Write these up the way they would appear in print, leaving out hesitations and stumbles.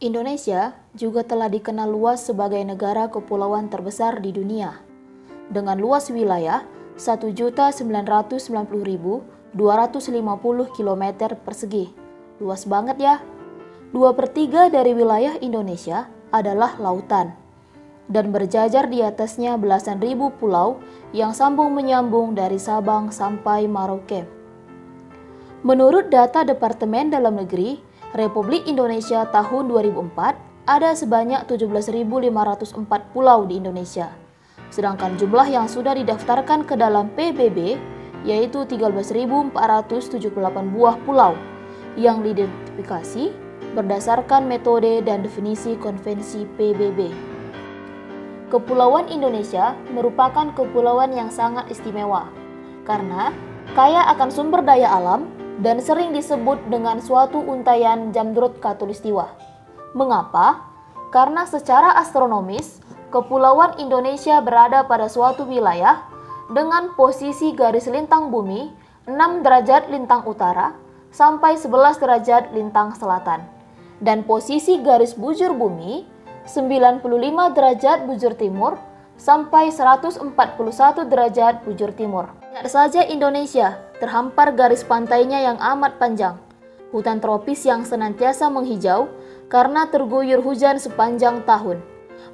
Indonesia juga telah dikenal luas sebagai negara kepulauan terbesar di dunia, dengan luas wilayah 1.990.250 km persegi. Luas banget ya. 2/3 dari wilayah Indonesia adalah lautan, dan berjajar di atasnya belasan ribu pulau yang sambung-menyambung dari Sabang sampai Merauke. Menurut data Departemen Dalam Negeri Republik Indonesia tahun 2004, ada sebanyak 17.504 pulau di Indonesia. Sedangkan jumlah yang sudah didaftarkan ke dalam PBB yaitu 13.478 buah pulau yang diidentifikasi berdasarkan metode dan definisi konvensi PBB. Kepulauan Indonesia merupakan kepulauan yang sangat istimewa karena kaya akan sumber daya alam dan sering disebut dengan suatu untaian jamrut khatulistiwa. Mengapa? Karena secara astronomis, Kepulauan Indonesia berada pada suatu wilayah dengan posisi garis lintang bumi 6 derajat lintang utara sampai 11 derajat lintang selatan, dan posisi garis bujur bumi 95 derajat bujur timur sampai 141 derajat bujur timur. Lihat saja Indonesia, terhampar garis pantainya yang amat panjang, hutan tropis yang senantiasa menghijau karena terguyur hujan sepanjang tahun,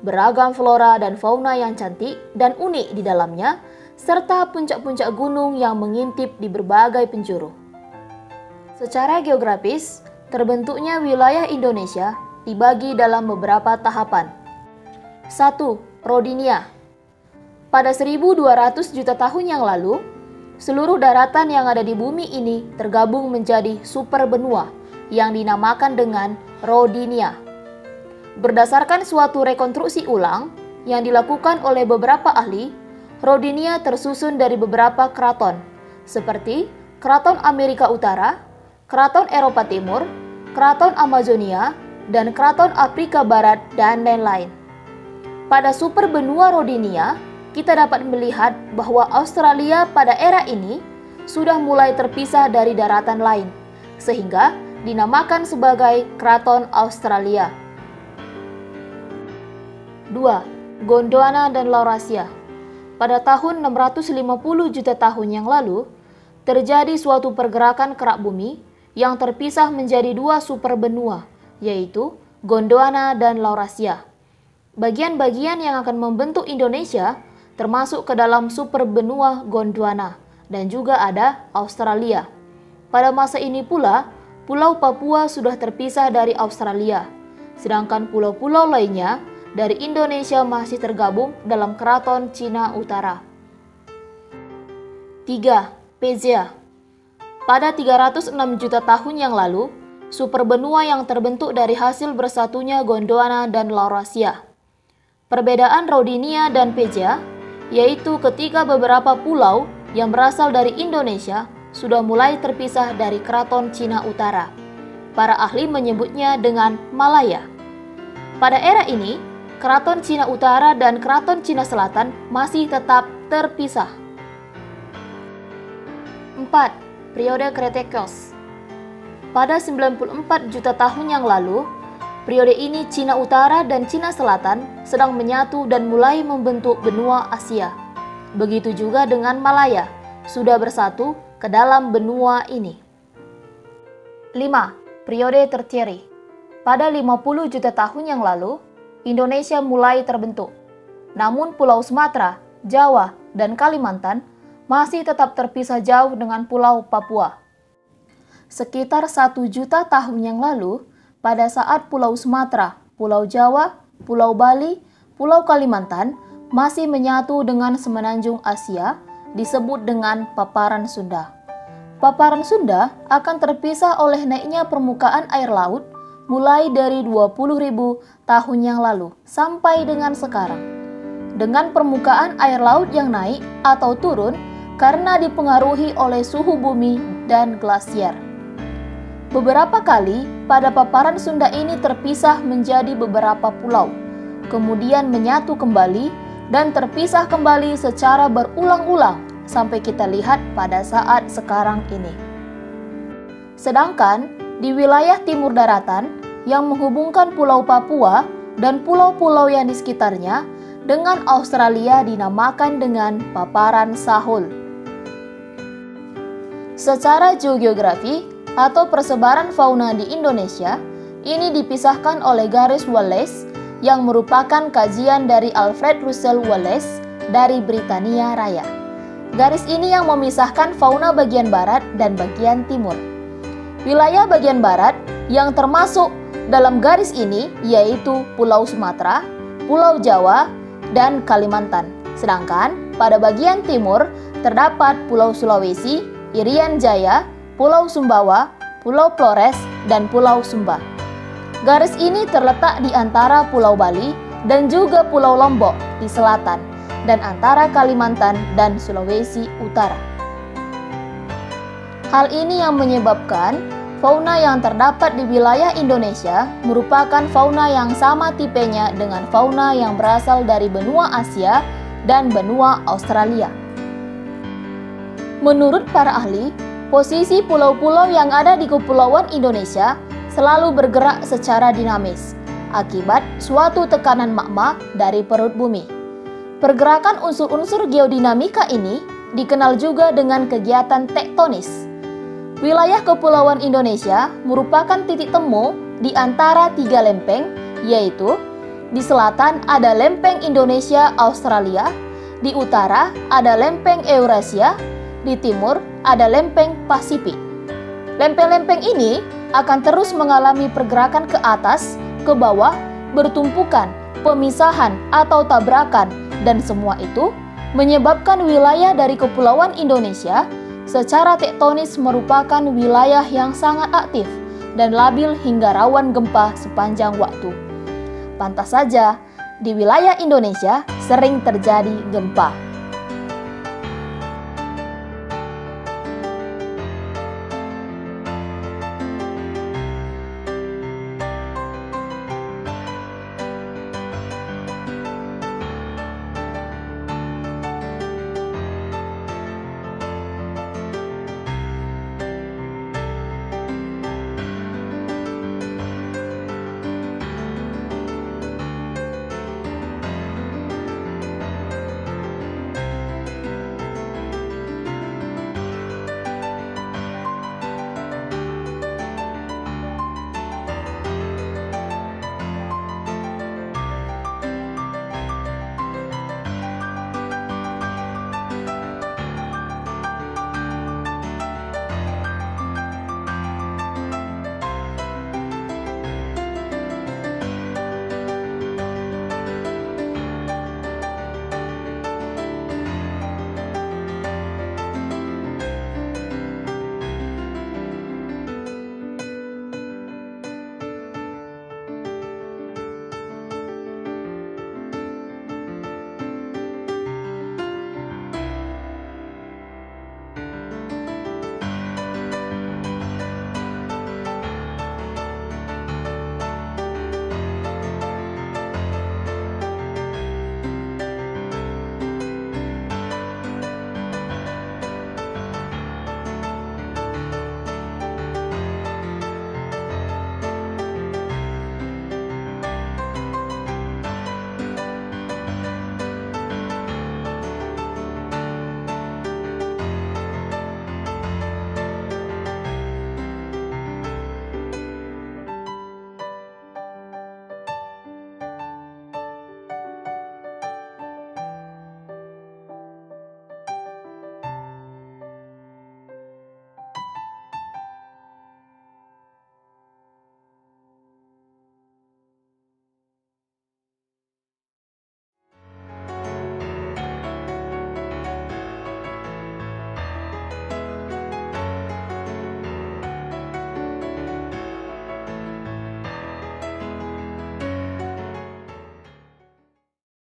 beragam flora dan fauna yang cantik dan unik di dalamnya, serta puncak-puncak gunung yang mengintip di berbagai penjuru. Secara geografis, terbentuknya wilayah Indonesia dibagi dalam beberapa tahapan. 1. Rodinia. Pada 1.200 juta tahun yang lalu, seluruh daratan yang ada di bumi ini tergabung menjadi superbenua yang dinamakan dengan Rodinia. Berdasarkan suatu rekonstruksi ulang yang dilakukan oleh beberapa ahli, Rodinia tersusun dari beberapa keraton, seperti Keraton Amerika Utara, Keraton Eropa Timur, Keraton Amazonia, dan Keraton Afrika Barat, dan lain-lain. Pada superbenua Rodinia, kita dapat melihat bahwa Australia pada era ini sudah mulai terpisah dari daratan lain, sehingga dinamakan sebagai Keraton Australia. 2. Gondwana dan Laurasia. Pada tahun 650 juta tahun yang lalu, terjadi suatu pergerakan kerak bumi yang terpisah menjadi dua superbenua, yaitu Gondwana dan Laurasia. Bagian-bagian yang akan membentuk Indonesia termasuk ke dalam superbenua Gondwana, dan juga ada Australia. Pada masa ini pula, Pulau Papua sudah terpisah dari Australia, sedangkan pulau-pulau lainnya dari Indonesia masih tergabung dalam Keraton Cina Utara. 3. Pezea. Pada 306 juta tahun yang lalu, superbenua yang terbentuk dari hasil bersatunya Gondwana dan Laurasia. Perbedaan Rodinia dan Pezea yaitu ketika beberapa pulau yang berasal dari Indonesia sudah mulai terpisah dari Keraton Cina Utara. Para ahli menyebutnya dengan Malaya. Pada era ini, Keraton Cina Utara dan Keraton Cina Selatan masih tetap terpisah. 4. Periode Cretaceous. Pada 94 juta tahun yang lalu, periode ini Cina Utara dan Cina Selatan sedang menyatu dan mulai membentuk benua Asia. Begitu juga dengan Malaya, sudah bersatu ke dalam benua ini. 5. Periode Tertiary. Pada 50 juta tahun yang lalu, Indonesia mulai terbentuk. Namun Pulau Sumatera, Jawa, dan Kalimantan masih tetap terpisah jauh dengan Pulau Papua. Sekitar 1 juta tahun yang lalu, pada saat Pulau Sumatera, Pulau Jawa, Pulau Bali, Pulau Kalimantan masih menyatu dengan semenanjung Asia, disebut dengan Paparan Sunda. Paparan Sunda akan terpisah oleh naiknya permukaan air laut mulai dari 20.000 tahun yang lalu sampai dengan sekarang. Dengan permukaan air laut yang naik atau turun karena dipengaruhi oleh suhu bumi dan glasier. Beberapa kali pada paparan Sunda ini terpisah menjadi beberapa pulau, kemudian menyatu kembali dan terpisah kembali secara berulang-ulang sampai kita lihat pada saat sekarang ini. Sedangkan di wilayah timur daratan yang menghubungkan Pulau Papua dan pulau-pulau yang di sekitarnya dengan Australia dinamakan dengan paparan Sahul. Secara geografi atau persebaran fauna di Indonesia, ini dipisahkan oleh garis Wallace yang merupakan kajian dari Alfred Russel Wallace dari Britania Raya. Garis ini yang memisahkan fauna bagian barat dan bagian timur. Wilayah bagian barat yang termasuk dalam garis ini yaitu Pulau Sumatera, Pulau Jawa, dan Kalimantan. Sedangkan pada bagian timur terdapat Pulau Sulawesi, Irian Jaya, Pulau Sumbawa, Pulau Flores, dan Pulau Sumba. Garis ini terletak di antara Pulau Bali dan juga Pulau Lombok di selatan dan antara Kalimantan dan Sulawesi Utara. Hal ini yang menyebabkan fauna yang terdapat di wilayah Indonesia merupakan fauna yang sama tipenya dengan fauna yang berasal dari benua Asia dan benua Australia. Menurut para ahli, posisi pulau-pulau yang ada di kepulauan Indonesia selalu bergerak secara dinamis akibat suatu tekanan magma dari perut bumi. Pergerakan unsur-unsur geodinamika ini dikenal juga dengan kegiatan tektonis. Wilayah kepulauan Indonesia merupakan titik temu di antara tiga lempeng, yaitu di selatan ada lempeng Indonesia Australia, di utara ada lempeng Eurasia, di timur ada lempeng Pasifik. Lempeng-lempeng ini akan terus mengalami pergerakan ke atas, ke bawah, bertumpukan, pemisahan atau tabrakan, dan semua itu menyebabkan wilayah dari kepulauan Indonesia secara tektonis merupakan wilayah yang sangat aktif dan labil hingga rawan gempa sepanjang waktu. Pantas saja, di wilayah Indonesia sering terjadi gempa.